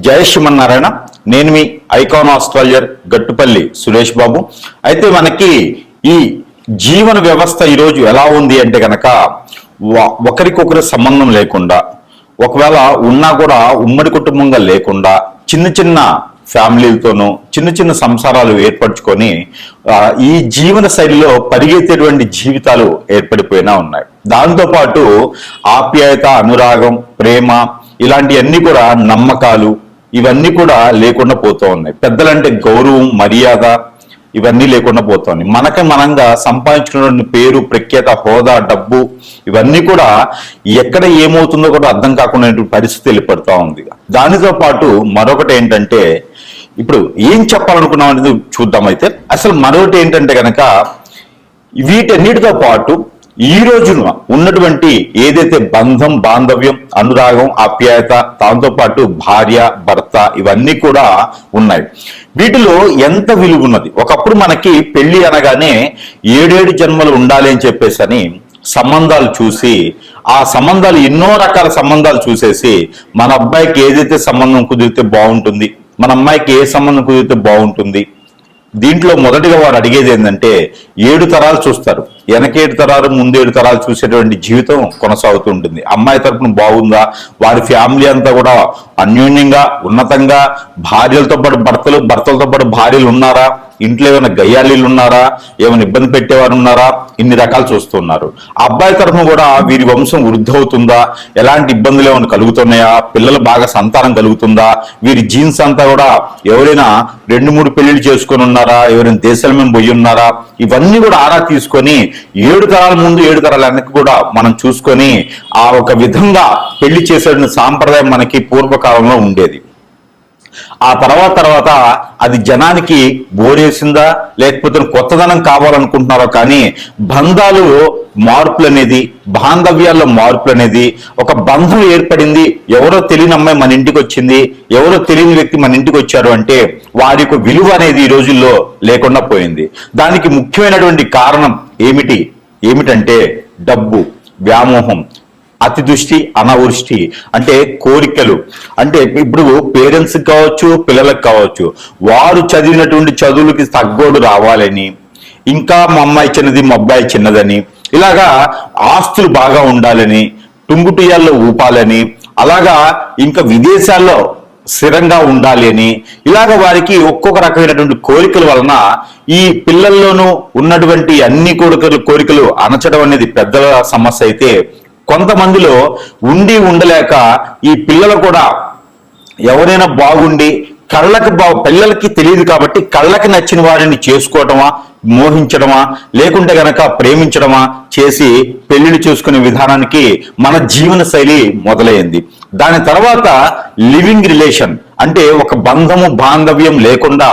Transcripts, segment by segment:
జయ శ్రీమన్నారాయణ. నేను మీ icon astrologer Gattupalli Suresh Babu. అయితే మనకి ఈ జీవన వ్యవస్థ ఈరోజు ఎలా ఉంది అంటే కనుక ఒకరికొకరి సంబంధం లేకుండా, ఒకవేళ ఉన్నా కూడా ఉమ్మడి కుటుంబంగా లేకుండా చిన్న చిన్న ఫ్యామిలీలతోనూ చిన్న చిన్న సంసారాలు ఏర్పరచుకొని ఈ జీవన శైలిలో పరిగెత్తేటువంటి జీవితాలు ఏర్పడిపోయినా ఉన్నాయి. దాంతోపాటు ఆప్యాయత, అనురాగం, ప్రేమ ఇలాంటివన్నీ కూడా, నమ్మకాలు ఇవన్నీ కూడా లేకుండా పోతూ ఉన్నాయి. పెద్దలంటే గౌరవం, మర్యాద ఇవన్నీ లేకుండా పోతుంది. మనంగా సంపాదించుకున్న పేరు, ప్రఖ్యాత, హోదా, డబ్బు ఇవన్నీ కూడా ఎక్కడ ఏమవుతుందో కూడా అర్థం కాకుండా పరిస్థితి ఏర్పడుతూ ఉంది. దానితో పాటు మరొకటి ఏంటంటే, ఇప్పుడు ఏం చెప్పాలనుకున్నాం అనేది చూద్దాం. అయితే అసలు మరొకటి ఏంటంటే కనుక, వీటన్నిటితో పాటు ఈ రోజున ఉన్నటువంటి ఏదైతే బంధం, బాంధవ్యం, అనురాగం, ఆప్యాయత, దాంతో పాటు భార్య, భర్త ఇవన్నీ కూడా ఉన్నాయి. వీటిలో ఎంత విలువ ఉన్నది. ఒకప్పుడు మనకి పెళ్లి అనగానే 7 జన్మలు ఉండాలి అని చెప్పేసి అని సంబంధాలు చూసి, ఆ సంబంధాలు ఎన్నో రకాల సంబంధాలు చూసేసి మన అబ్బాయికి ఏదైతే సంబంధం కుదిరితే బాగుంటుంది, మన అమ్మాయికి ఏ సంబంధం కుదిరితే బాగుంటుంది. దీంట్లో మొదటిగా వారు అడిగేది ఏంటంటే 7 తరాలు చూస్తారు. వెనక 7 తరాలు, ముందు 7 తరాలు చూసేటువంటి జీవితం కొనసాగుతూ ఉంటుంది. అమ్మాయి తరపున బాగుందా, వారి ఫ్యామిలీ అంతా కూడా అన్యోన్యంగా, ఉన్నతంగా, భార్యలతో పాటు భర్తలు, భర్తలతో పాటు భార్యలు ఉన్నారా, ఇంట్లో ఏమైనా గయ్యాలీలు ఉన్నారా, ఏమైనా ఇబ్బంది పెట్టేవారు ఉన్నారా, ఇన్ని రకాలు చూస్తున్నారు. అబ్బాయి తరఫున కూడా వీరి వంశం వృద్ధి అవుతుందా, ఎలాంటి ఇబ్బందులు ఏమైనా కలుగుతున్నాయా, పిల్లలు బాగా సంతానం కలుగుతుందా, వీరి జీన్స్ అంతా కూడా ఎవరైనా 2-3 పెళ్లిళ్ళు చేసుకొని ఉన్నారా, ఎవరైనా దేశాల మీద పోయి ఉన్నారా, ఇవన్నీ కూడా ఆరా తీసుకొని 7 తరాల ముందు 7 తరాల వెనక్కి కూడా మనం చూసుకొని ఆ ఒక విధంగా పెళ్లి చేసే సాంప్రదాయం మనకి పూర్వకాలంలో ఉండేది. ఆ తర్వాత అది జనానికి బోరేసిందా, లేకపోతే కొత్తదనం కావాలనుకుంటున్నారో కానీ బంధాలు మార్పులు అనేది, బాంధవ్యాల్లో మార్పులు అనేది, ఒక బంధం ఏర్పడింది, ఎవరో తెలియని అమ్మాయి మన ఇంటికి వచ్చింది, ఎవరో తెలియని వ్యక్తి మన ఇంటికి వచ్చారు అంటే వారి యొక్క విలువ అనేది ఈ రోజుల్లో లేకుండా పోయింది. దానికి ముఖ్యమైనటువంటి కారణం ఏమిటంటే డబ్బు, వ్యామోహం, అతి దృష్టి, అనావృష్టి, అంటే కోరికలు. అంటే ఇప్పుడు పేరెంట్స్కి కావచ్చు, పిల్లలకు కావచ్చు, వారు చదివినటువంటి చదువులకి తగ్గోడు రావాలని, ఇంకా మా అమ్మాయి చిన్నది, మా అబ్బాయి చిన్నదని, ఇలాగా ఆస్తులు బాగా ఉండాలని, టుంగుటియాల్లో ఊపాలని, అలాగా ఇంకా విదేశాల్లో స్థిరంగా ఉండాలి అని, ఇలాగ వారికి ఒక్కొక్క రకమైనటువంటి కోరికల వలన ఈ పిల్లల్లోనూ ఉన్నటువంటి అన్ని కోరికలు అణచడం అనేది పెద్దల సమస్య అయితే, కొంతమందిలో ఉండలేక ఈ పిల్లలు కూడా ఎవరైనా బాగుండి పిల్లలకి తెలియదు కాబట్టి కళ్ళకి నచ్చిన వారిని చేసుకోవటమా, మోహించడమా, లేకుంటే గనక ప్రేమించడమా చేసి పెళ్లిళ్ళు చేసుకునే విధానానికి మన జీవన శైలి మొదలైంది. దాని తర్వాత లివింగ్ రిలేషన్, అంటే ఒక బంధము, బాంధవ్యం లేకుండా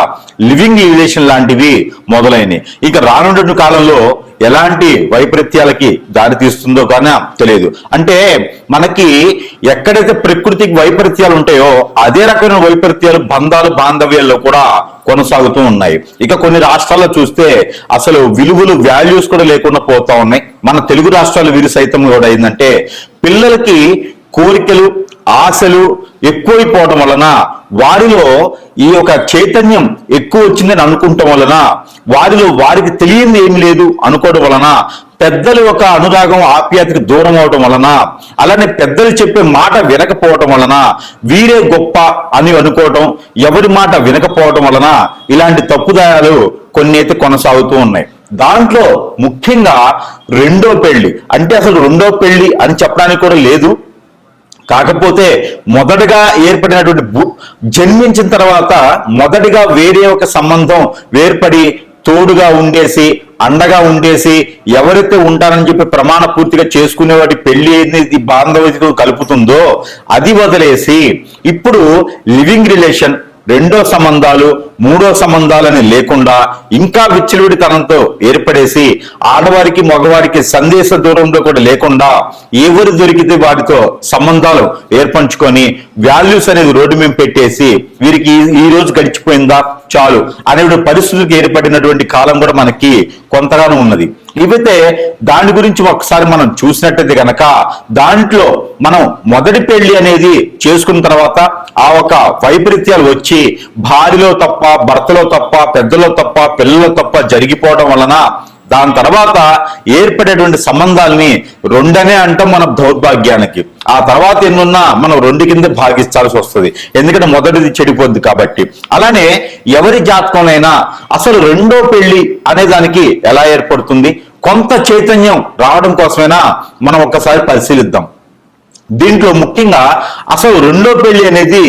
లివింగ్ రిలేషన్ లాంటివి మొదలైనవి. ఇక రానున్న కాలంలో ఎలాంటి వైపరీత్యాలకి దారి తీస్తుందో కానీ తెలియదు. అంటే మనకి ఎక్కడైతే ప్రకృతికి వైపరీత్యాలు ఉంటాయో అదే రకమైన వైపరీత్యాలు బంధాలు, బాంధవ్యాల్లో కూడా కొనసాగుతూ ఉన్నాయి. ఇక కొన్ని రాష్ట్రాల్లో చూస్తే అసలు విలువలు, వాల్యూస్ కూడా లేకుండా పోతా ఉన్నాయి. మన తెలుగు రాష్ట్రాల వీరు సైతం కూడా ఏంటంటే పిల్లలకి కోరికలు, ఆశలు ఎక్కువైపోవడం వలన, వారిలో ఈ యొక్క చైతన్యం ఎక్కువ వచ్చిందని అనుకుంటాం వలన, వారికి తెలియంది ఏమి లేదు అనుకోవడం వలన, పెద్దల యొక్క అనురాగం, ఆప్యాయతకి దూరం అవడం వలన, అలానే పెద్దలు చెప్పే మాట వినకపోవటం వలన, వీరే గొప్ప అని అనుకోవటం, ఎవరి మాట వినకపోవటం వలన ఇలాంటి తప్పుదాయాలు కొన్ని అయితే కొనసాగుతూ ఉన్నాయి. దాంట్లో ముఖ్యంగా రెండో పెళ్లి, అంటే అసలు రెండో పెళ్లి అని చెప్పడానికి కూడా లేదు. కాకపోతే మొదటగా ఏర్పడినటువంటి జన్మించిన తర్వాత మొదటిగా వేరే ఒక సంబంధం ఏర్పడి తోడుగా ఉండేసి, అండగా ఉండేసి, ఎవరైతే ఉంటారని చెప్పి ప్రమాణ పూర్తిగా చేసుకునే వాటి పెళ్లి అనేది బాంధవ్యతతో కలుపుతుందో అది వదిలేసి ఇప్పుడు లివింగ్ రిలేషన్, రెండో సంబంధాలు, మూడో సంబంధాలని లేకుండా ఇంకా విచ్చలవిడితనంతో ఏర్పడేసి ఆడవారికి, మగవారికి సందేశ దూరంలో కూడా లేకుండా ఎవరు దొరికితే వారితో సంబంధాలు ఏర్పంచుకొని వాల్యూస్ అనేది రోడ్డు మీద పెట్టేసి వీరికి ఈ రోజు గడిచిపోయిందా, చాలు అనే పరిస్థితులకు ఏర్పడినటువంటి కాలం కూడా మనకి కొంతగానో ఉన్నది. ఇవైతే దాని గురించి ఒకసారి మనం చూసినట్టయితే కనుక దాంట్లో మనం మొదటి పెళ్లి అనేది చేసుకున్న తర్వాత ఆ ఒక వైపరీత్యాలు వచ్చి భార్యలో తప్ప, భర్తలో తప్ప, పెద్దలో తప్ప, పిల్లలో తప్ప జరిగిపోవడం వలన దాని తర్వాత ఏర్పడేటువంటి సంబంధాలని రెండనే అంటాం మన దౌర్భాగ్యానికి. ఆ తర్వాత ఎన్నున్నా మనం రెండు కింద భాగిస్తాల్సి వస్తుంది, ఎందుకంటే మొదటిది చెడిపోద్ది కాబట్టి. అలానే ఎవరి జాతకంలోనైనా అసలు రెండో పెళ్లి అనే దానికి ఎలా ఏర్పడుతుంది, కొంత చైతన్యం రావడం కోసమైనా మనం ఒక్కసారి పరిశీలిద్దాం. దీంట్లో ముఖ్యంగా అసలు రెండో పెళ్లి అనేది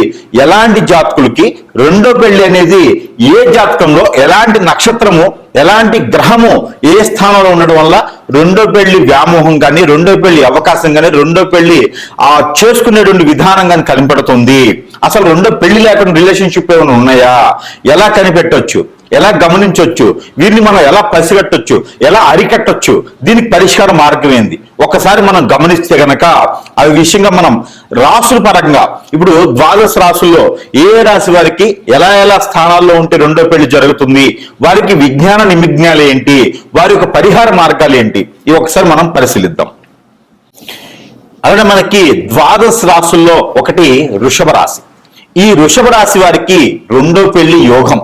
ఎలాంటి జాతకులకి, రెండో పెళ్లి అనేది ఏ జాతకంలో ఎలాంటి నక్షత్రము, ఎలాంటి గ్రహము ఏ స్థానంలో ఉండడం వల్ల రెండో పెళ్లి వ్యామోహం కానీ, రెండో పెళ్లి అవకాశం కానీ, రెండో పెళ్లి చేసుకునేటువంటి విధానం కానీ కనిపెడుతుంది. అసలు రెండో పెళ్లి లేకుండా రిలేషన్షిప్ ఏమైనా ఉన్నాయా, ఎలా కనిపెట్టవచ్చు, ఎలా గమనించవచ్చు, వీరిని మనం ఎలా పసిగట్టొచ్చు, ఎలా అరికట్టొచ్చు, దీనికి పరిష్కార మార్గం ఏంది ఒకసారి మనం గమనిస్తే గనక ఆ విషయంగా మనం రాసుల పరంగా ఇప్పుడు ద్వాదశ రాసుల్లో ఏ రాశి వారికి ఎలా ఎలా స్థానాల్లో ఉంటే రెండో పెళ్లి జరుగుతుంది, వారికి విజ్ఞాన నిమిజ్ఞాలు ఏంటి, వారి యొక్క పరిహార మార్గాలు ఏంటి, ఇవి ఒకసారి మనం పరిశీలిద్దాం. అలానే మనకి ద్వాదశ రాసుల్లో ఒకటి వృషభ రాశి. ఈ వృషభ రాశి వారికి రెండో పెళ్లి యోగం.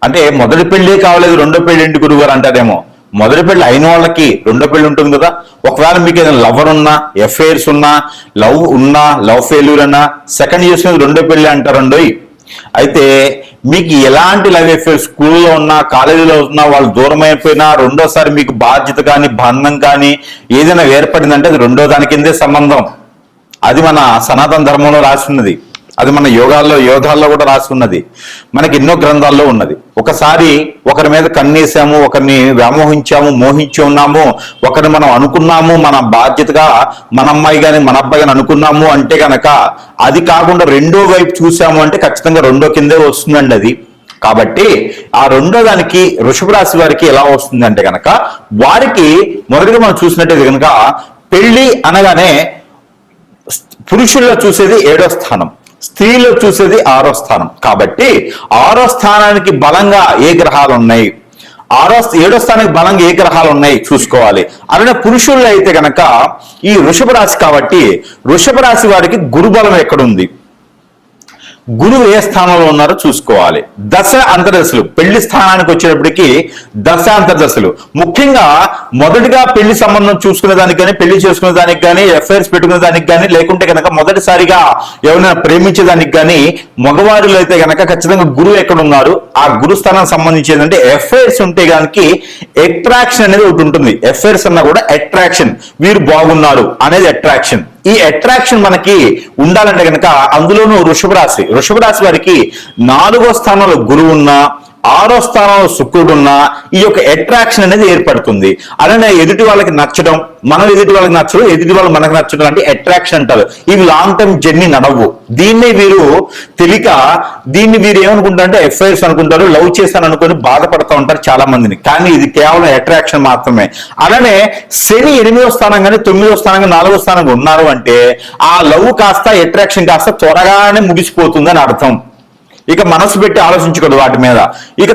అంటే మొదటి పెళ్లి కావలేదు రెండో పెళ్లి ఏంటి గురుగారు అంటారేమో, మొదటి పెళ్లి అయిన వాళ్ళకి రెండో పెళ్లి ఉంటుంది కదా. ఒకవేళ మీకు ఏదైనా లవర్ ఉన్నా, ఎఫైర్స్ ఉన్నా, లవ్ ఫెయిల్యూర్ అన్నా సెకండ్ చేసుకునేది రెండో పెళ్లి అంటారండి. అయితే మీకు ఎలాంటి లవ్ ఎఫైర్స్ స్కూల్లో ఉన్నా, కాలేజీలో ఉన్నా, వాళ్ళు దూరం అయిపోయినా రెండోసారి మీకు బాధ్యత కానీ, బంధం కానీ ఏదైనా ఏర్పడిందంటే అది రెండో దాని కిందే సంబంధం. అది మన సనాతన ధర్మంలో రాసి ఉన్నది, అది మన యోగాల్లో కూడా రాసి ఉన్నది, మనకి ఎన్నో గ్రంథాల్లో ఉన్నది. ఒకసారి ఒకరి మీద కన్నేసాము, ఒకరిని వ్యామోహించాము, మోహించి ఉన్నాము, ఒకరిని మనం అనుకున్నాము మన బాధ్యతగా, మన అమ్మాయి కానీ మన అబ్బాయి కానీ అనుకున్నాము అంటే కనుక అది కాకుండా రెండో వైపు చూసాము అంటే ఖచ్చితంగా రెండో కిందే వస్తుందండి అది. కాబట్టి ఆ రెండో దానికి వృషభ రాశి వారికి ఎలా వస్తుంది అంటే కనుక వారికి మొదటిగా మనం చూసినట్టయితే కనుక పెళ్లి అనగానే పురుషుల్లో చూసేది 7వ స్థానం, స్త్రీలో చూసేది 6వ స్థానం. కాబట్టి 6వ స్థానానికి బలంగా ఏ గ్రహాలు ఉన్నాయి, 7వ స్థానానికి బలంగా ఏ గ్రహాలు ఉన్నాయి చూసుకోవాలి. అలానే పురుషుల్లో అయితే కనుక ఈ వృషభ రాశి కాబట్టి వృషభ రాశి వారికి గురుబలం ఎక్కడుంది, గురువు ఏ స్థానంలో ఉన్నారో చూసుకోవాలి. దశ అంతర్దశలు, పెళ్లి స్థానానికి వచ్చేటప్పటికి దశ అంతర్దశలు ముఖ్యంగా మొదటిగా పెళ్లి సంబంధం చూసుకునే దానికి కానీ, పెళ్లి చేసుకునే దానికి కానీ, ఎఫ్ఐఆర్స్ పెట్టుకునే దానికి కానీ, లేకుంటే కనుక మొదటిసారిగా ఎవరైనా ప్రేమించేదానికి కానీ మగవారిలో అయితే కనుక ఖచ్చితంగా గురువు ఎక్కడ ఉన్నారు, ఆ గురు స్థానానికి సంబంధించి ఏంటంటే ఎఫ్ఐఆర్స్ ఉంటే కనుక అట్రాక్షన్ అనేది ఒకటి ఉంటుంది. ఎఫ్ఐఆర్స్ అన్నా కూడా అట్రాక్షన్, వీరు బాగున్నారు అనేది అట్రాక్షన్. ఈ అట్రాక్షన్ మనకి ఉండాలంటే కనుక అందులోనూ వృషభ రాశి వారికి 4వ స్థానంలో గురువు ఉన్నా, 6వ స్థానంలో శుక్రుడు ఉన్నా ఈ యొక్క అట్రాక్షన్ అనేది ఏర్పడుతుంది. అలానే ఎదుటి వాళ్ళకి నచ్చడం, మనం ఎదుటి వాళ్ళకి నచ్చడం, ఎదుటి వాళ్ళు మనకు నచ్చడం అంటే అట్రాక్షన్ అంటారు. ఇవి లాంగ్ టర్మ్ జర్నీ నడవు. దీన్ని వీరు దీన్ని వీరు ఏమనుకుంటారంటే ఎఫ్ఐఆర్స్ అనుకుంటారు, లవ్ చేస్తాను అనుకుని బాధపడుతూ ఉంటారు చాలా మందిని. కానీ ఇది కేవలం అట్రాక్షన్ మాత్రమే. అలానే శని 8వ స్థానం కానీ, 9వ స్థానం కానీ, 4వ స్థానంగా ఉన్నారు అంటే ఆ లవ్ కాస్త అట్రాక్షన్ కాస్త త్వరగానే ముగిసిపోతుందని అర్థం. ఇక మనసు పెట్టి ఆలోచించకూడదు వాటి మీద. ఇక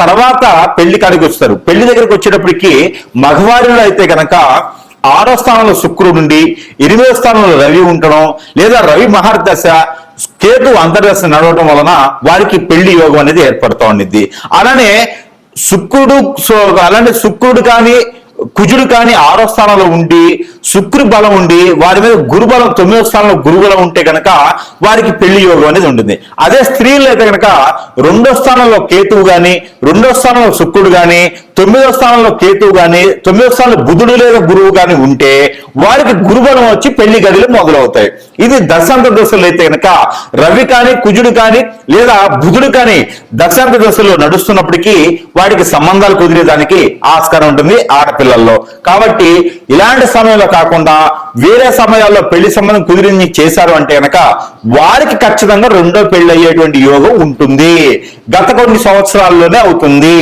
తర్వాత పెళ్లి కాడికి వస్తారు. పెళ్లి దగ్గరికి వచ్చేటప్పటికి మగవారిలో అయితే కనుక 6వ స్థానంలో శుక్రుడు ఉండి 8వ స్థానంలో రవి ఉండడం, లేదా రవి మహర్దశ కేతు అంతర్దశ నడవడం వలన వారికి పెళ్లి యోగం అనేది ఏర్పడుతూ ఉండిద్ది. అలానే శుక్రుడు కానీ కుజుడు కానీ 6వ స్థానంలో ఉండి శుక్రు బలం ఉండి వారి మీద గురుబలం 9వ స్థానంలో గురుబలం ఉంటే కనుక వారికి పెళ్లి యోగం అనేది ఉంటుంది. అదే స్త్రీలు అయితే కనుక 2వ స్థానంలో కేతువు గాని, 2వ స్థానంలో శుక్రుడు గాని, 9వ స్థానంలో కేతువు గాని, 9వ స్థానంలో బుధుడు లేదా గురువు గాని ఉంటే వారికి గురుబలం వచ్చి పెళ్లి గడిలు మొదలవుతాయి. ఇది దశాంత దశలు అయితే కనుక రవి కానీ, కుజుడు కానీ, లేదా బుధుడు కానీ దశాంత దశలో నడుస్తున్నప్పటికీ వాడికి సంబంధాలు కుదిరేదానికి ఆస్కారం ఉంటుంది ఆడపిల్లల్లో. కాబట్టి ఇలాంటి సమయంలో కాకుండా వేరే సమయాల్లో పెళ్లి సంబంధం కుదిరి చేశారు అంటే కనుక వారికి ఖచ్చితంగా రెండో పెళ్లి అయ్యేటువంటి యోగం ఉంటుంది. గత కొన్ని సంవత్సరాల్లోనే అవుతుంది,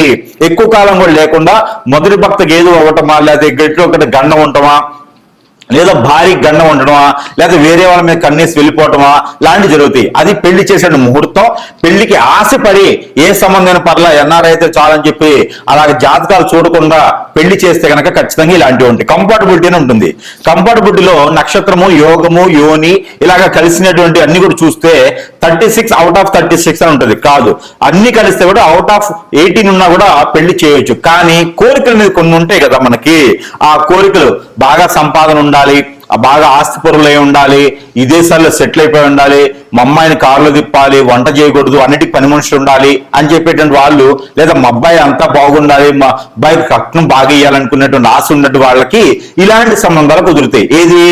ఎక్కువ కాలం కూడా లేకుండా. మొదటి భక్తకి ఏదో అవ్వటమా, లేదా గట్టిలో ఒకటి గండం ఉండటమా, లేదా భారీ గండం ఉండడమా, లేదా వేరే వాళ్ళ మీద కన్నేసి వెళ్ళిపోవటమా లాంటివి జరుగుతాయి. అది పెళ్లి చేసే ముహూర్తం. పెళ్లికి ఆశపడి ఏ సంబంధమైన పర్లా ఎన్ఆర్ఐ అయితే చాలని చెప్పి అలాగే జాతకాలు చూడకుండా పెళ్లి చేస్తే కనుక ఖచ్చితంగా ఇలాంటివి ఉంటాయి. కంపాటబిలిటీనే ఉంటుంది. కంపాటబిలిటీలో నక్షత్రము, యోగము, యోని ఇలాగ కలిసినటువంటి అన్ని కూడా చూస్తే 36 అవుట్ ఆఫ్ 36 అని ఉంటుంది. కాదు, అన్ని కలిస్తే కూడా అవుట్ ఆఫ్ 18 ఉన్నా కూడా పెళ్లి చేయొచ్చు. కానీ కోరికలు అనేది కొన్ని ఉంటాయి కదా మనకి. ఆ కోరికలు బాగా సంపాదన ఉండాలి, బాగా ఆస్తిపరులై ఉండాలి, విదేశాల్లో సెటిల్ అయిపోయి ఉండాలి, మా అమ్మాయిని కారులో తిప్పాలి, వంట చేయకూడదు, అన్నిటికీ పని మనుషులు ఉండాలి అని చెప్పేటువంటి వాళ్ళు, లేదా మా అబ్బాయి అంతా బాగుండాలి, మా అబ్బాయికి కట్నం బాగా ఇవ్వాలనుకునేటువంటి ఆశ ఉన్నట్టు వాళ్ళకి ఇలాంటి సంబంధాలు కుదురుతాయి. ఏది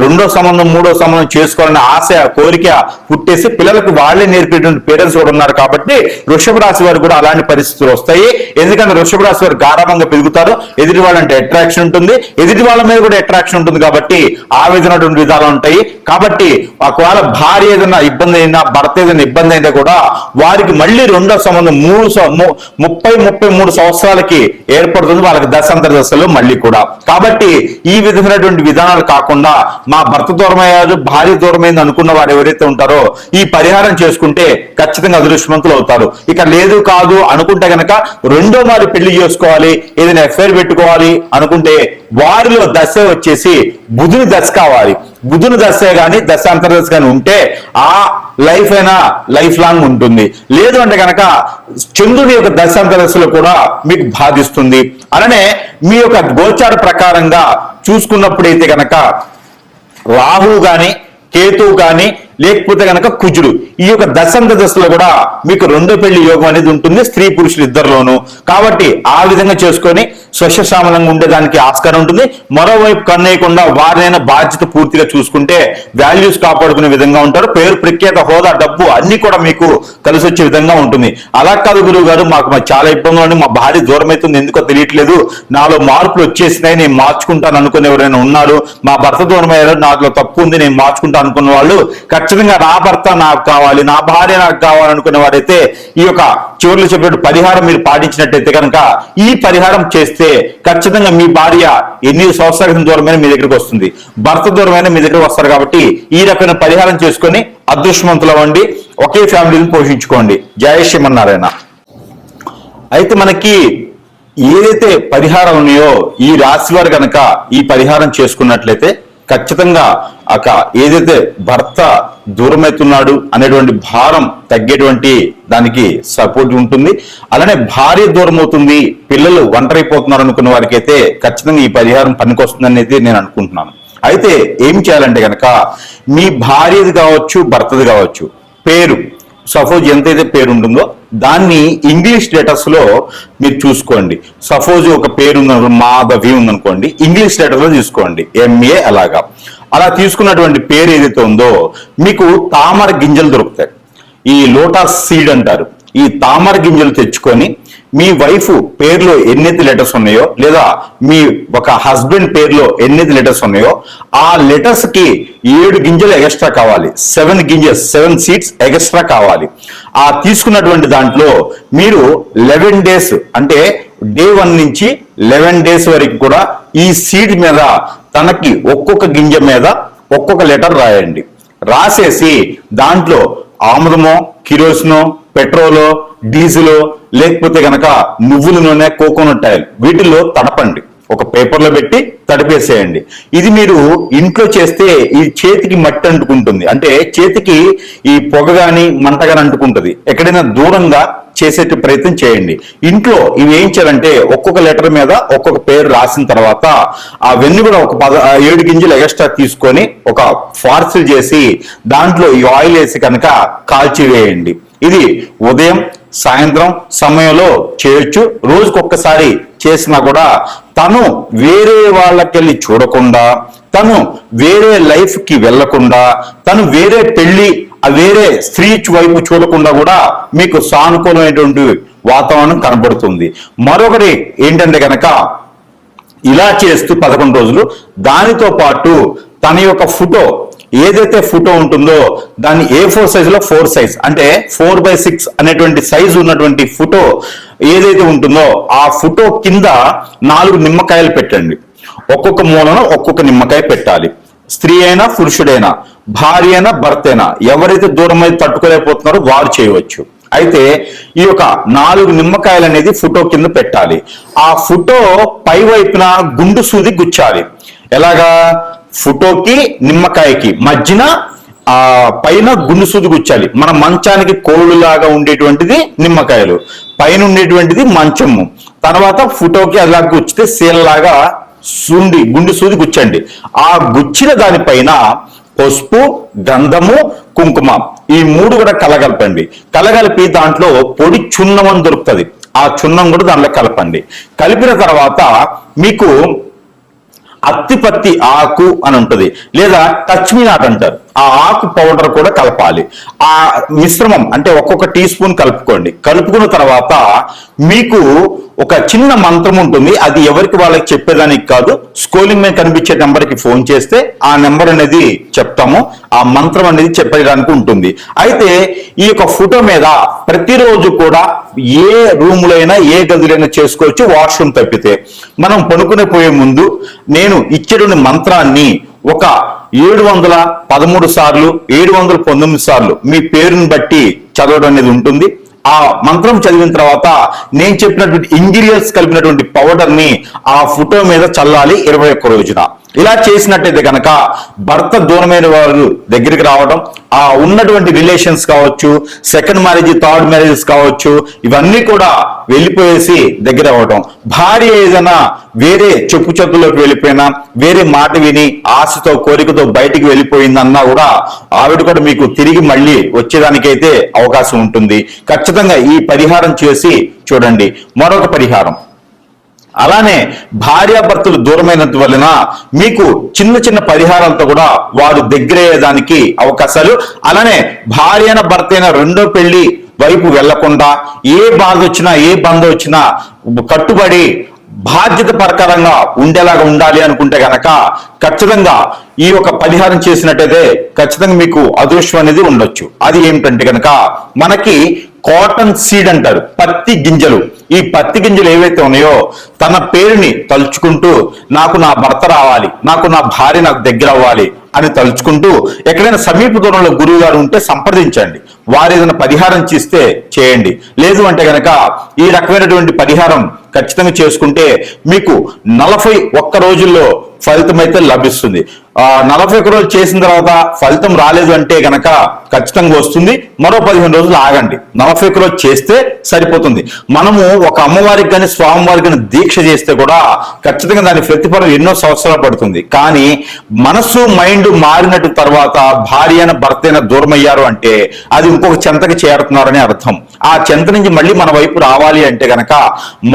రెండో సంబంధం, మూడో సంబంధం చేసుకోవాలనే ఆశ, కోరిక పుట్టేసి పిల్లలకు వాళ్ళే నేర్పేటువంటి పేరెంట్స్ కూడా ఉన్నారు. కాబట్టి వృషభ రాశి వారు కూడా అలాంటి పరిస్థితులు వస్తాయి. ఎందుకంటే వృషభ రాశి వారు గారాభంగా పెరుగుతారు. ఎదుటి వాళ్ళంటే అట్రాక్షన్ ఉంటుంది, ఎదుటి వాళ్ళ మీద కూడా అట్రాక్షన్ ఉంటుంది. కాబట్టి ఆ విధమైనటువంటి విధాలు ఉంటాయి. కాబట్టి ఒకవేళ భార్య ఏదైనా ఇబ్బంది అయినా, భర్త ఏదైనా ఇబ్బంది అయినా కూడా వారికి మళ్ళీ రెండో సంబంధం 30-33 సంవత్సరాలకి ఏర్పడుతుంది, వాళ్ళకి దశాంతర దశలో మళ్ళీ కూడా. కాబట్టి ఈ విధమైనటువంటి విధానాలు కాకుండా మా భర్త దూరమయ్యారు, భార్య దూరమైంది అనుకున్న వారు ఎవరైతే ఉంటారో ఈ పరిహారం చేసుకుంటే ఖచ్చితంగా అదృష్టవంతులు అవుతారు. ఇక లేదు కాదు అనుకుంటే గనక రెండో మారి పెళ్లి చేసుకోవాలి, ఏదైనా ఎఫ్ఐఆర్ పెట్టుకోవాలి అనుకుంటే వారిలో దశ వచ్చేసి బుధుని దశ కావాలి. బుధుని దశ కానీ దశాంతర దశ కానీ ఉంటే ఆ లైఫ్ అయినా లైఫ్ లాంగ్ ఉంటుంది. లేదు అంటే కనుక చంద్రుడి యొక్క దశాంతర దశలో కూడా మీకు బాధిస్తుంది. అలానే మీ యొక్క గోచార ప్రకారంగా చూసుకున్నప్పుడైతే కనుక రాహువు గాని, కేతువు గాని, లేకపోతే కనుక కుజుడు, ఈ యొక్క దశాంత దశలో కూడా మీకు రెండో పెళ్లి యోగం అనేది ఉంటుంది స్త్రీ పురుషులు ఇద్దరిలోనూ. కాబట్టి ఆ విధంగా చేసుకొని స్వచ్ఛశామలంగా ఉండేదానికి ఆస్కారం ఉంటుంది. మరోవైపు కన్నేయకుండా వారినైనా బాధ్యత పూర్తిగా చూసుకుంటే వాల్యూస్ కాపాడుకునే విధంగా ఉంటారు. పేరు, ప్రఖ్యాత, హోదా, డబ్బు అన్ని కూడా మీకు కలిసి వచ్చే విధంగా ఉంటుంది. అలా కాదు గురువు గారు, మాకు చాలా ఇబ్బందులు ఉంది, మా భార్య దూరం అవుతుంది, ఎందుకో తెలియట్లేదు, నాలో మార్పులు వచ్చేసినాయి, నేను మార్చుకుంటాను అనుకునే ఎవరైనా ఉన్నారు, మా భర్త దూరం అయ్యారు, నాలో తప్పు ఉంది, నేను మార్చుకుంటాను అనుకున్న వాళ్ళు ఖచ్చితంగా నా భర్త నాకు కావాలి, నా భార్య నాకు కావాలనుకునే వారైతే ఈ యొక్క చివరిలో చెప్పినట్టు పరిహారం మీరు పాటించినట్టయితే కనుక ఈ పరిహారం చేస్తే ఖచ్చితంగా మీ భార్య ఎన్ని సంవత్సరాల క్రితం దూరమైన మీ దగ్గరికి వస్తుంది, భర్త దూరమైన మీ దగ్గరికి వస్తారు. కాబట్టి ఈ రకమైన పరిహారం చేసుకొని అదృష్టవంతులు అవ్వండి, ఒకే ఫ్యామిలీని పోషించుకోండి. జై శ్రీమన్నారాయణ. అయితే మనకి ఏదైతే పరిహారాలు ఉన్నాయో ఈ రాశి వారు కనుక ఈ పరిహారం చేసుకున్నట్లయితే ఖచ్చితంగా ఏదైతే భర్త దూరమవుతున్నాడు అనేటువంటి భారం తగ్గేటువంటి దానికి సపోర్ట్ ఉంటుంది. అలానే భార్య దూరం అవుతుంది, పిల్లలు ఒంటరైపోతున్నారు అనుకున్న వారికి అయితే ఖచ్చితంగా ఈ పరిహారం పనికొస్తుంది అనేది నేను అనుకుంటున్నాను. అయితే ఏం చేయాలంటే కనుక మీ భార్యది కావచ్చు, భర్తది కావచ్చు, పేరు సపోజ్ ఎంతైతే పేరు ఉంటుందో దాన్ని ఇంగ్లీష్ లెటర్స్ లో మీరు చూసుకోండి. సపోజ్ ఒక పేరు ఉందనుకో, మాధవి ఉందనుకోండి, ఇంగ్లీష్ లెటర్ లో తీసుకోండి, MA. అలా తీసుకున్నటువంటి పేరు ఏదైతే ఉందో మీకు తామర గింజలు దొరుకుతాయి, ఈ లోటస్ సీడ్ అంటారు. ఈ తామర గింజలు తెచ్చుకొని మీ వైఫ్ పేరులో ఎన్నైతే లెటర్స్ ఉన్నాయో, లేదా మీ ఒక హస్బెండ్ పేరులో ఎన్నైతే లెటర్స్ ఉన్నాయో ఆ లెటర్స్ కి 7 గింజలు ఎక్స్ట్రా కావాలి, 7 సీడ్స్ ఎక్స్ట్రా కావాలి. ఆ తీసుకున్నటువంటి దాంట్లో మీరు 11 డేస్ అంటే డే 1 నుంచి 11 డేస్ వరకు కూడా ఈ సీడ్ మీద తనకి ఒక్కొక్క గింజ మీద ఒక్కొక్క లెటర్ రాయండి. రాసేసి దాంట్లో ఆముదమో, కిరోసినో, పెట్రోలో, డీజిలో, లేకపోతే గనక నువ్వుల నూనె, కోకోనట్ ఆయిల్ వీటిల్లో తడపండి, ఒక పేపర్లో పెట్టి తడిపేసేయండి. ఇది మీరు ఇంట్లో చేస్తే ఈ చేతికి మట్టి అంటుకుంటుంది, అంటే చేతికి ఈ పొగ గాని మంట గాని అంటుకుంటుంది. ఎక్కడైనా దూరంగా చేసే ప్రయత్నం చేయండి. ఇంట్లో ఇవి ఏం చేయాలంటే ఒక్కొక్క లెటర్ మీద ఒక్కొక్క పేరు రాసిన తర్వాత అవన్నీ కూడా ఒక 7 గింజలు ఎక్స్ట్రా తీసుకొని ఒక పార్సల్ చేసి దాంట్లో ఈ ఆయిల్ వేసి కనుక కాల్చివేయండి. ఇది ఉదయం, సాయంత్రం సమయంలో చేయొచ్చు. రోజుకొక్కసారి చేసినా కూడా తను వేరే వాళ్ళకెళ్ళి చూడకుండా, తను వేరే లైఫ్ కి వెళ్లకుండా, తను వేరే పెళ్లి వేరే స్త్రీ వైపు చూడకుండా కూడా మీకు సానుకూలమైనటువంటి వాతావరణం కనబడుతుంది. మరొకటి ఏంటంటే కనుక ఇలా చేస్తూ 11 రోజులు దానితో పాటు తన యొక్క ఫోటో ఏదైతే ఫోటో ఉంటుందో దాన్ని A4 సైజులో 4 సైజ్ అంటే 4/6 అనేటువంటి సైజు ఉన్నటువంటి ఫోటో ఏదైతే ఉంటుందో ఆ ఫోటో కింద 4 నిమ్మకాయలు పెట్టండి. ఒక్కొక్క మూలన ఒక్కొక్క నిమ్మకాయ పెట్టాలి. స్త్రీ అయినా పురుషుడైనా, భార్య అయినా భర్త అయినా, ఎవరైతే దూరం అయితే తట్టుకోలేకపోతున్నారో వారు చేయవచ్చు. అయితే ఈ యొక్క 4 నిమ్మకాయలు అనేది ఫోటో కింద పెట్టాలి. ఆ ఫోటో పై వైపున గుండు సూది గుచ్చాలి. ఎలాగా? ఫోటోకి నిమ్మకాయకి మధ్యన ఆ పైన గుండు సూది గుచ్చాలి. మన మంచానికి కోళ్ళులాగా ఉండేటువంటిది నిమ్మకాయలు, పైన ఉండేటువంటిది మంచము. తర్వాత ఫోటోకి అలా గుచ్చితే శీలలాగా గుండు సూది గుచ్చండి. ఆ గుచ్చిన దానిపైన పసుపు, గంధము, కుంకుమ ఈ 3 కూడా కలగలపండి. కలగలిపి దాంట్లో పొడి చున్నం అని దొరుకుతుంది. ఆ చున్నం కూడా దాంట్లో కలపండి. కలిపిన తర్వాత మీకు అత్తిపత్తి ఆకు అని ఉంటుంది, లేదా టచ్ మీ నాట్ అంటారు. ఆ ఆకు పౌడర్ కూడా కలపాలి. ఆ మిశ్రమం అంటే ఒక్కొక్క టీ స్పూన్ కలుపుకోండి. కలుపుకున్న తర్వాత మీకు ఒక చిన్న మంత్రం ఉంటుంది. అది ఎవరికి వాళ్ళకి చెప్పేదానికి కాదు, స్క్రోలింగ్ మీద కనిపించే నెంబర్కి ఫోన్ చేస్తే ఆ నెంబర్ అనేది చెప్తాము. ఆ మంత్రం అనేది చెప్పడానికి ఉంటుంది. అయితే ఈ యొక్క ఫోటో మీద ప్రతిరోజు కూడా ఏ రూములో అయినా ఏ గదిలైనా చేసుకోవచ్చు, వాష్రూమ్ తప్పితే. మనం పనుకునే పోయే ముందు నేను ఇచ్చేటువంటి మంత్రాన్ని ఒక 713 సార్లు 719 సార్లు మీ పేరుని బట్టి చదవడం అనేది ఉంటుంది. ఆ మంత్రం చదివిన తర్వాత నేను చెప్పినటువంటి ఇంగ్రీడియంట్స్ కలిపినటువంటి పౌడర్ ని ఆ ఫోటో మీద చల్లాలి 21 రోజున. ఇలా చేసినట్టయితే కనుక భర్త దూరమైన వారు దగ్గరికి రావడం, ఆ ఉన్నటువంటి రిలేషన్స్ కావచ్చు, సెకండ్ మ్యారేజ్, థర్డ్ మ్యారేజెస్ కావచ్చు, ఇవన్నీ కూడా వెళ్ళిపోయేసి దగ్గర అవ్వడం. భార్య ఏదైనా వేరే చెప్పు చెప్పులోకి వెళ్ళిపోయినా, వేరే మాట విని ఆశతో కోరికతో బయటికి వెళ్ళిపోయిందన్నా కూడా ఆవిడ కూడా మీకు తిరిగి మళ్ళీ వచ్చేదానికైతే అవకాశం ఉంటుంది. ఖచ్చితంగా ఈ పరిహారం చేసి చూడండి. మరొక పరిహారం, అలానే భార్యాభర్తలు దూరమైనంత వలన మీకు చిన్న చిన్న పరిహారాలతో కూడా వారు దగ్గరయ్యేదానికి అవకాశాలు. అలానే భార్య అయిన భర్త అయిన రెండో పెళ్లి వైపు వెళ్లకుండా ఏ బాధ వచ్చినా ఏ బంధం వచ్చినా కట్టుబడి బాధ్యత ప్రకారంగా ఉండేలాగా ఉండాలి అనుకుంటే గనక ఖచ్చితంగా ఈ యొక్క పరిహారం చేసినట్టయితే ఖచ్చితంగా మీకు అదృష్టం అనేది ఉండొచ్చు. అది ఏమిటంటే కనుక మనకి కాటన్ సీడ్ అంటారు, పత్తి గింజలు. ఈ పత్తి గింజలు ఏవైతే ఉన్నాయో తన పేరుని తలుచుకుంటూ నాకు నా భర్త రావాలి, నాకు నా భార్య నాకు దగ్గర అవ్వాలి అని తలుచుకుంటూ ఎక్కడైనా సమీప దూరంలో గురువు గారు ఉంటే సంప్రదించండి. వారు ఏదైనా పరిహారం చేస్తే చేయండి. లేదు అంటే కనుక ఈ రకమైనటువంటి పరిహారం ఖచ్చితంగా చేసుకుంటే మీకు 41 రోజుల్లో ఫలితం అయితే లభిస్తుంది. 41 రోజులు చేసిన తర్వాత ఫలితం రాలేదు అంటే గనక ఖచ్చితంగా వస్తుంది. మరో 15 రోజులు ఆగండి. 41 రోజు చేస్తే సరిపోతుంది. మనము ఒక అమ్మవారికి కానీ స్వామివారికి కానీ దీక్ష చేస్తే కూడా ఖచ్చితంగా దాని ప్రతిఫలం ఎన్నో సంవత్సరాలు పడుతుంది. కానీ మనసు మైండ్ మారినట్టు తర్వాత భార్య అయిన భర్త అయిన దూరం అయ్యారు అంటే అది ఇంకొక చెంతకి చేరుతున్నారని అర్థం. ఆ చెంత నుంచి మళ్ళీ మన వైపు రావాలి అంటే గనక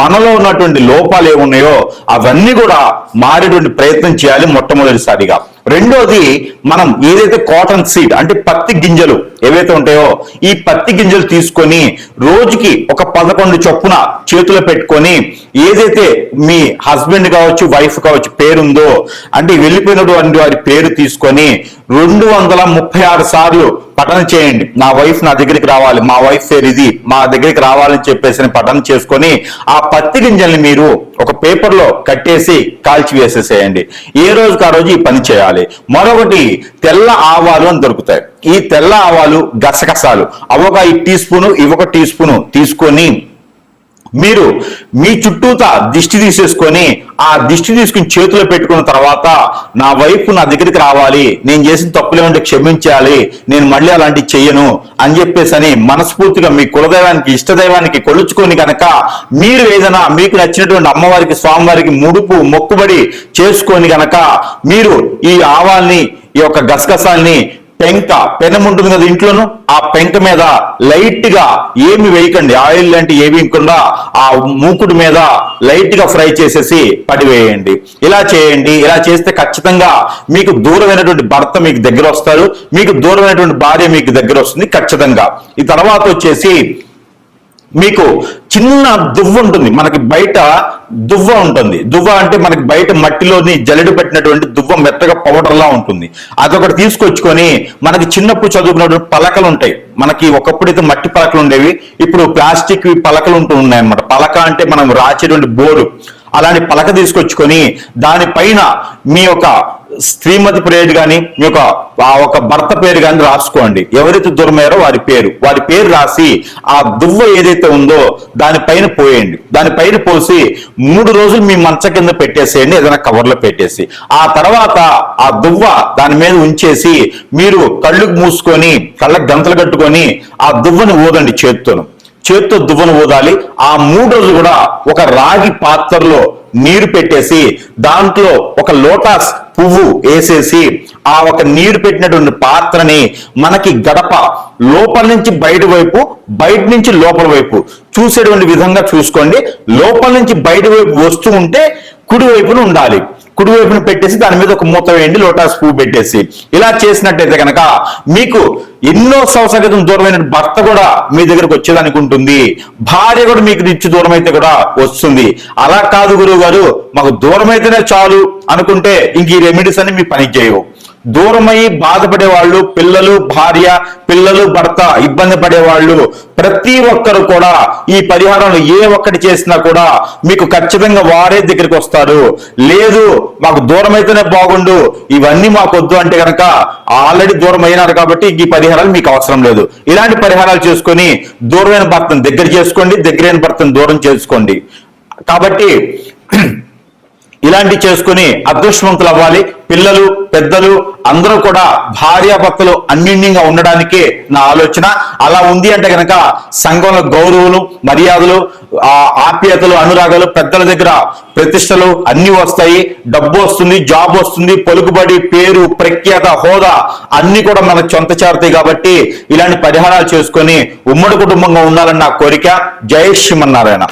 మనలో ఉన్నటువంటి లోపాలు ఏమున్నాయో అవన్నీ కూడా మారేటువంటి ప్రయత్నం చేయాలి మొట్టమొదటిసారిగా. రెండోది, మనం ఏదైతే కాటన్ సీడ్ అంటే పత్తి గింజలు ఏవైతే ఉంటాయో ఈ పత్తి గింజలు తీసుకొని రోజుకి ఒక 11 చొప్పున చేతిలో పెట్టుకొని ఏదైతే మీ హస్బెండ్ కావచ్చు వైఫ్ కావచ్చు పేరుందో అంటే వెళ్ళిపోయినటువంటి వారి పేరు తీసుకొని 236 సార్లు పఠన చేయండి. నా వైఫ్ నా దగ్గరికి రావాలి, మా వైఫ్ పేరు ఇది, మా దగ్గరికి రావాలని చెప్పేసి పఠన చేసుకొని ఆ పత్తి గింజల్ని మీరు ఒక పేపర్ లో కట్టేసి కాల్చి వేసేసేయండి. ఏ రోజుకి ఆ రోజు ఈ పని చేయాలి. మరొకటి, తెల్ల ఆవాలు అని దొరుకుతాయి. ఈ తెల్ల ఆవాలు గసగసాలు అవొక 1 టీ స్పూను ఇవొక టీ స్పూను తీసుకొని మీరు మీ చుట్టూతా దిష్టి తీసేసుకొని ఆ దిష్టి తీసుకుని చేతిలో పెట్టుకున్న తర్వాత నా వైపు నా దగ్గరికి రావాలి, నేను చేసిన తప్పులేమంటే క్షమించాలి, నేను మళ్ళీ అలాంటివి చెయ్యను అని చెప్పేసి అని మనస్ఫూర్తిగా మీ కులదైవానికి ఇష్టదైవానికి కొలుచుకొని కనుక మీరు ఏదైనా మీకు నచ్చినటువంటి అమ్మవారికి స్వామివారికి ముడుపు మొక్కుబడి చేసుకొని కనుక మీరు ఈ ఆవాల్ని ఈ యొక్క గసగసాల్ని పెనం ఉంటుంది కదా ఇంట్లోను, ఆ పెంక మీద లైట్ గా ఏమి వేయకండి, ఆయిల్ లాంటి ఏమి వేయకుండా ఆ మూకుడు మీద లైట్ గా ఫ్రై చేసేసి పడివేయండి. ఇలా చేయండి. ఇలా చేస్తే ఖచ్చితంగా మీకు దూరమైనటువంటి భర్త మీకు దగ్గర వస్తారు, మీకు దూరమైనటువంటి భార్య మీకు దగ్గర వస్తుంది ఖచ్చితంగా. ఈ తర్వాత వచ్చేసి మీకు చిన్న దువ్వ ఉంటుంది, మనకి బయట దువ్వ ఉంటుంది. దువ్వ అంటే మనకి బయట మట్టిలోని జల్లెడు పెట్టినటువంటి దువ్వ మెత్తగా పౌడర్లా ఉంటుంది. అదొకటి తీసుకొచ్చుకొని మనకి చిన్నప్పుడు చదువుకున్నటువంటి పలకలు ఉంటాయి. మనకి ఒకప్పుడైతే మట్టి పలకలు ఉండేవి, ఇప్పుడు ప్లాస్టిక్ పలకలు ఉంటూ ఉన్నాయి అన్నమాట. పలక అంటే మనం రాచేటువంటి బోర్డు, అలాంటి పలక తీసుకొచ్చుకొని దానిపైన మీ యొక్క శ్రీమతి పేరు కానీ మీ యొక్క ఒక భర్త పేరు కానీ రాసుకోండి. ఎవరైతే దూరమయ్యారో వారి పేరు రాసి ఆ దువ్వ ఏదైతే ఉందో దానిపైన పోయండి. దానిపైన పోసి 3 రోజులు మీ మంచ కింద పెట్టేసేయండి, ఏదైనా కవర్లో పెట్టేసి. ఆ తర్వాత ఆ దువ్వ దాని మీద ఉంచేసి మీరు కళ్ళు మూసుకొని కళ్ళకు గంతలు కట్టుకొని ఆ దువ్వని ఊదండి. చేత్తో దువ్వను ఊదాలి. ఆ 3 రోజులు కూడా ఒక రాగి పాత్రలో నీరు పెట్టేసి దాంట్లో ఒక లోటస్ పువ్వు వేసేసి ఆ ఒక నీరు పెట్టినటువంటి పాత్రని మనకి గడప లోపల నుంచి బయట వైపు, బయట నుంచి లోపల వైపు చూసేటువంటి విధంగా చూసుకోండి. లోపల నుంచి బయట వైపు వస్తూ ఉంటే కుడి వైపున ఉండాలి. కుడి వైపున పెట్టేసి దాని మీద ఒక మూత వేయండి, లోటస్ పువ్వు పెట్టేసి. ఇలా చేసినట్టయితే కనుక మీకు ఎన్నో సంవత్సరాల క్రితం దూరమైన భర్త కూడా మీ దగ్గరకు వచ్చేదానికి ఉంటుంది. భార్య కూడా మీకు నుంచి దూరం అయితే కూడా వస్తుంది. అలా కాదు గురువు గారు, మాకు దూరం అయితేనే చాలు అనుకుంటే ఇంక ఈ రెమెడీస్ అన్ని మీ పని చేయవు. దూరమై బాధపడే వాళ్ళు, పిల్లలు భార్య, పిల్లలు భర్త ఇబ్బంది పడేవాళ్ళు ప్రతి ఒక్కరు కూడా ఈ పరిహారంలో ఏ ఒక్కటి చేసినా కూడా మీకు ఖచ్చితంగా వారే దగ్గరికి వస్తారు. లేదు మాకు దూరం అయితేనే బాగుండు, ఇవన్నీ మాకు వద్దు అంటే కనుక ఆల్రెడీ దూరం అయినారు కాబట్టి ఈ పరిహారాలు మీకు అవసరం లేదు. ఇలాంటి పరిహారాలు చేసుకొని దూరమైన భర్తను దగ్గర చేసుకోండి, దగ్గరైన భర్తను దూరం చేసుకోండి. కాబట్టి ఇలాంటి చేసుకుని అదృష్టవంతులు అవ్వాలి. పిల్లలు పెద్దలు అందరూ కూడా భార్యాభర్తలు అన్యోన్యంగా ఉండడానికే నా ఆలోచన. అలా ఉంది అంటే కనుక సంఘంలో గౌరవులు, మర్యాదలు, ఆప్యాయతలు, అనురాగాలు, పెద్దల దగ్గర ప్రతిష్టలు అన్ని వస్తాయి. డబ్బు వస్తుంది, జాబ్ వస్తుంది, పలుకుబడి, పేరు, ప్రఖ్యాత, హోదా అన్ని కూడా మనకు సొంత చేరుతాయి. కాబట్టి ఇలాంటి పరిహారాలు చేసుకొని ఉమ్మడి కుటుంబంగా ఉండాలని నా కోరిక. జై శ్రీమన్నారాయణ.